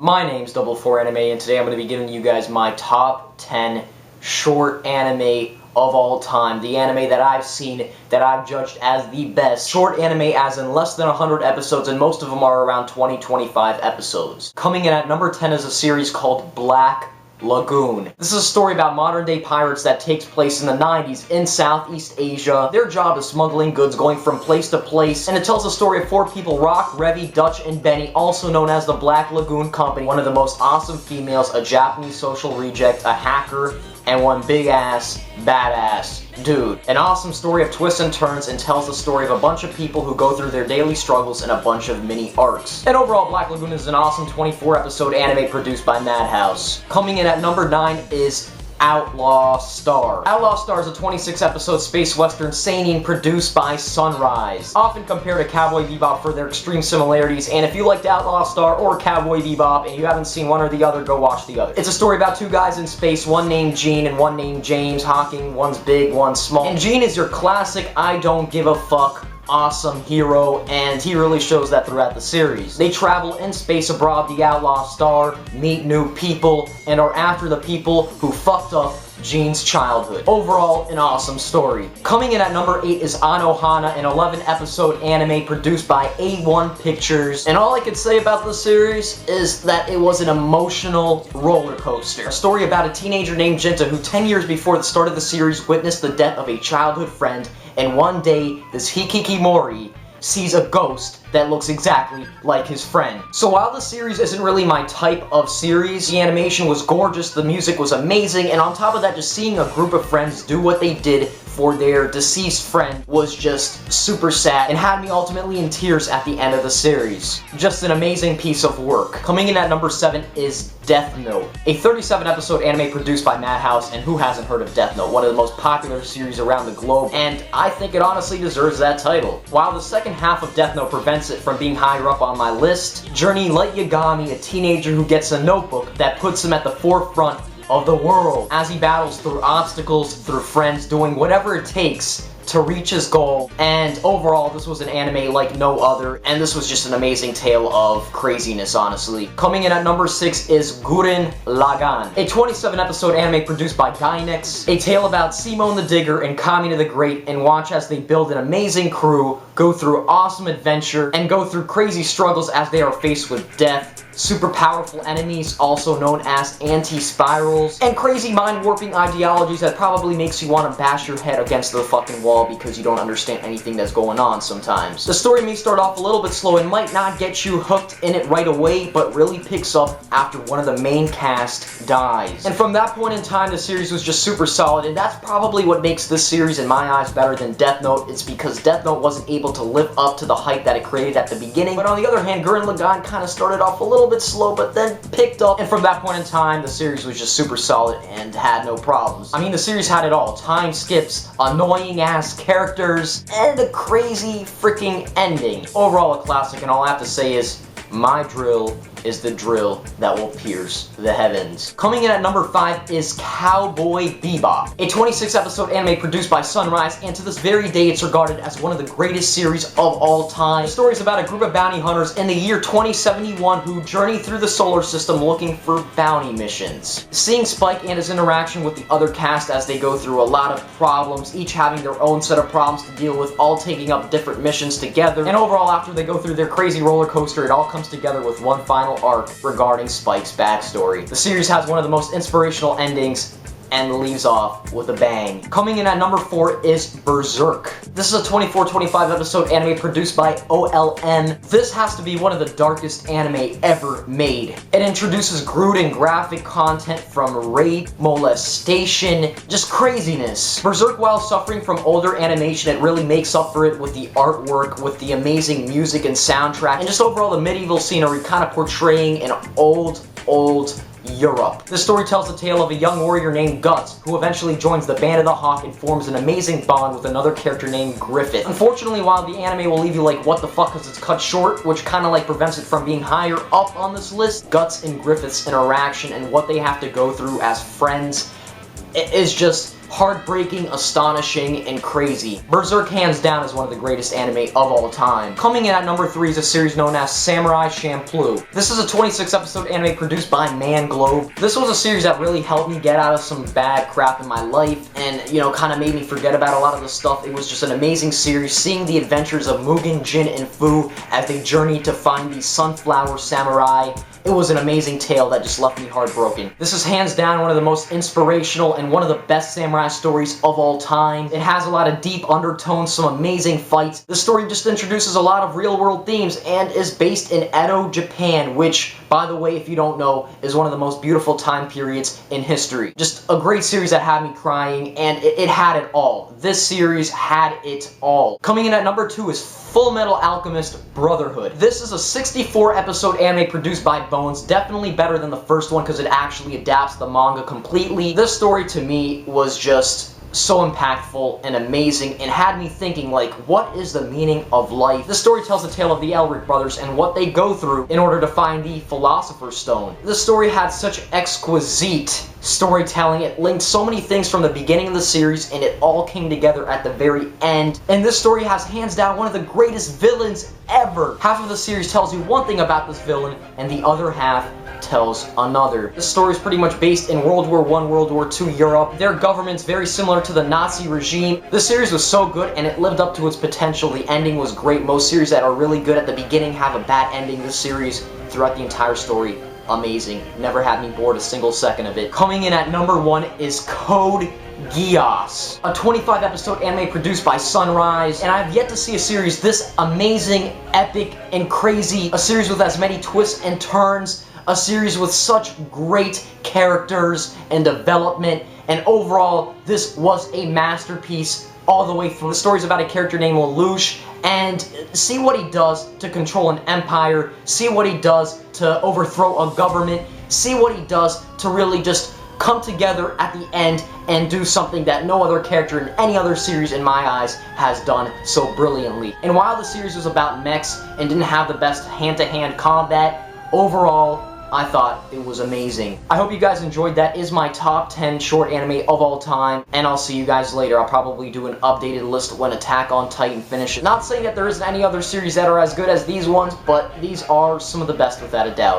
My name's Double4anime, and today I'm going to be giving you guys my top 10 short anime of all time. The anime that I've seen that I've judged as the best. Short anime as in less than 100 episodes, and most of them are around 20-25 episodes. Coming in at number 10 is a series called Black Lagoon. This is a story about modern-day pirates that takes place in the 90s in Southeast Asia. Their job is smuggling goods going from place to place, and it tells the story of four people: Rock, Revy, Dutch, and Benny, also known as the Black Lagoon Company. One of the most awesome females, a Japanese social reject, a hacker, and one big-ass, badass dude. An awesome story of twists and turns, and tells the story of a bunch of people who go through their daily struggles in a bunch of mini arcs. And overall, Black Lagoon is an awesome 24-episode anime produced by Madhouse. Coming in at number 9 is Outlaw Star. Outlaw Star is a 26-episode space western seinen produced by Sunrise. Often compared to Cowboy Bebop for their extreme similarities, and if you liked Outlaw Star or Cowboy Bebop and you haven't seen one or the other, go watch the other. It's a story about two guys in space, one named Gene and one named James Hawking. One's big, one's small. And Gene is your classic I don't give a fuck awesome hero, and he really shows that throughout the series. They travel in space aboard the Outlaw Star, meet new people, and are after the people who fucked up Gene's childhood. Overall, an awesome story. Coming in at number 8 is Anohana, an 11-episode anime produced by A1 Pictures. And all I can say about this series is that it was an emotional roller coaster. A story about a teenager named Jinta who 10 years before the start of the series witnessed the death of a childhood friend, and one day this Hikikimori sees a ghost that looks exactly like his friend. So while the series isn't really my type of series, the animation was gorgeous, the music was amazing, and on top of that, just seeing a group of friends do what they did for their deceased friend was just super sad and had me ultimately in tears at the end of the series. Just an amazing piece of work. Coming in at number 7 is Death Note, a 37-episode anime produced by Madhouse, and who hasn't heard of Death Note, one of the most popular series around the globe, and I think it honestly deserves that title. While the second half of Death Note prevents it from being higher up on my list, Journey Light Yagami, a teenager who gets a notebook that puts him at the forefront of the world as he battles through obstacles, through friends, doing whatever it takes to reach his goal. And overall, this was an anime like no other, and this was just an amazing tale of craziness, honestly. Coming in at number 6 is Gurren Lagann, a 27-episode anime produced by Gainax, a tale about Simone the Digger and Kamina the Great, and watch as they build an amazing crew, go through awesome adventure, and go through crazy struggles as they are faced with death, super powerful enemies, also known as anti-spirals, and crazy mind-warping ideologies that probably makes you want to bash your head against the fucking wall because you don't understand anything that's going on sometimes. The story may start off a little bit slow and might not get you hooked in it right away, but really picks up after one of the main cast dies. And from that point in time, the series was just super solid, and that's probably what makes this series, in my eyes, better than Death Note. It's because Death Note wasn't able to live up to the hype that it created at the beginning, but on the other hand, Gurren Lagann kind of started off a little bit slow, but then picked up, and from that point in time, the series was just super solid and had no problems. I mean, the series had it all: time skips, annoying-ass characters, and a crazy freaking ending. Overall, a classic, and all I have to say is, my drill is the drill that will pierce the heavens. Coming in at number 5 is Cowboy Bebop, a 26-episode anime produced by Sunrise, and to this very day it's regarded as one of the greatest series of all time. The story is about a group of bounty hunters in the year 2071 who journey through the solar system looking for bounty missions. Seeing Spike and his interaction with the other cast as they go through a lot of problems, each having their own set of problems to deal with, all taking up different missions together, and overall, after they go through their crazy roller coaster, it all comes together with one final arc regarding Spike's backstory. The series has one of the most inspirational endings and leaves off with a bang. Coming in at number 4 is Berserk. This is a 24-25 episode anime produced by OLM. This has to be one of the darkest anime ever made. It introduces gruesome and graphic content from rape, molestation, just craziness. Berserk, while suffering from older animation, it really makes up for it with the artwork, with the amazing music and soundtrack, and just overall the medieval scenery kind of portraying an old Europe. This story tells the tale of a young warrior named Guts, who eventually joins the Band of the Hawk and forms an amazing bond with another character named Griffith. Unfortunately, while the anime will leave you like, what the fuck, because it's cut short, which kind of like prevents it from being higher up on this list, Guts and Griffith's interaction and what they have to go through as friends is just heartbreaking, astonishing, and crazy. Berserk hands down is one of the greatest anime of all time. Coming in at number 3 is a series known as Samurai Champloo. This is a 26 episode anime produced by Man Globe. This was a series that really helped me get out of some bad crap in my life and, you know, kind of made me forget about a lot of the stuff. It was just an amazing series, seeing the adventures of Mugen, Jin, and Fu as they journeyed to find the Sunflower Samurai. It was an amazing tale that just left me heartbroken. This is hands down one of the most inspirational and one of the best samurai stories of all time. It has a lot of deep undertones, some amazing fights. The story just introduces a lot of real-world themes and is based in Edo, Japan, which, by the way, if you don't know, is one of the most beautiful time periods in history. Just a great series that had me crying, and it had it all. This series had it all. Coming in at number 2 is Full Metal Alchemist Brotherhood. This is a 64 episode anime produced by Bones, definitely better than the first one because it actually adapts the manga completely. This story to me was just so impactful and amazing and had me thinking, like, what is the meaning of life? This story tells the tale of the Elric brothers and what they go through in order to find the Philosopher's Stone. This story had such exquisite storytelling. It linked so many things from the beginning of the series and it all came together at the very end. And this story has hands down one of the greatest villains ever. Half of the series tells you one thing about this villain and the other half tells another. This story is pretty much based in World War I, World War II Europe. Their government's very similar to the Nazi regime. This series was so good and it lived up to its potential. The ending was great. Most series that are really good at the beginning have a bad ending. This series, throughout the entire story, amazing. Never had me bored a single second of it. Coming in at number 1 is Code Geass, a 25 episode anime produced by Sunrise, and I've yet to see a series this amazing, epic, and crazy. A series with as many twists and turns, a series with such great characters and development, and overall, this was a masterpiece all the way through. The story's about a character named Lelouch, and see what he does to control an empire, see what he does to overthrow a government, see what he does to really just come together at the end and do something that no other character in any other series in my eyes has done so brilliantly. And while the series was about mechs and didn't have the best hand-to-hand combat, overall, I thought it was amazing. I hope you guys enjoyed. That is my top 10 short anime of all time, and I'll see you guys later. I'll probably do an updated list when Attack on Titan finishes. Not saying that there isn't any other series that are as good as these ones, but these are some of the best without a doubt.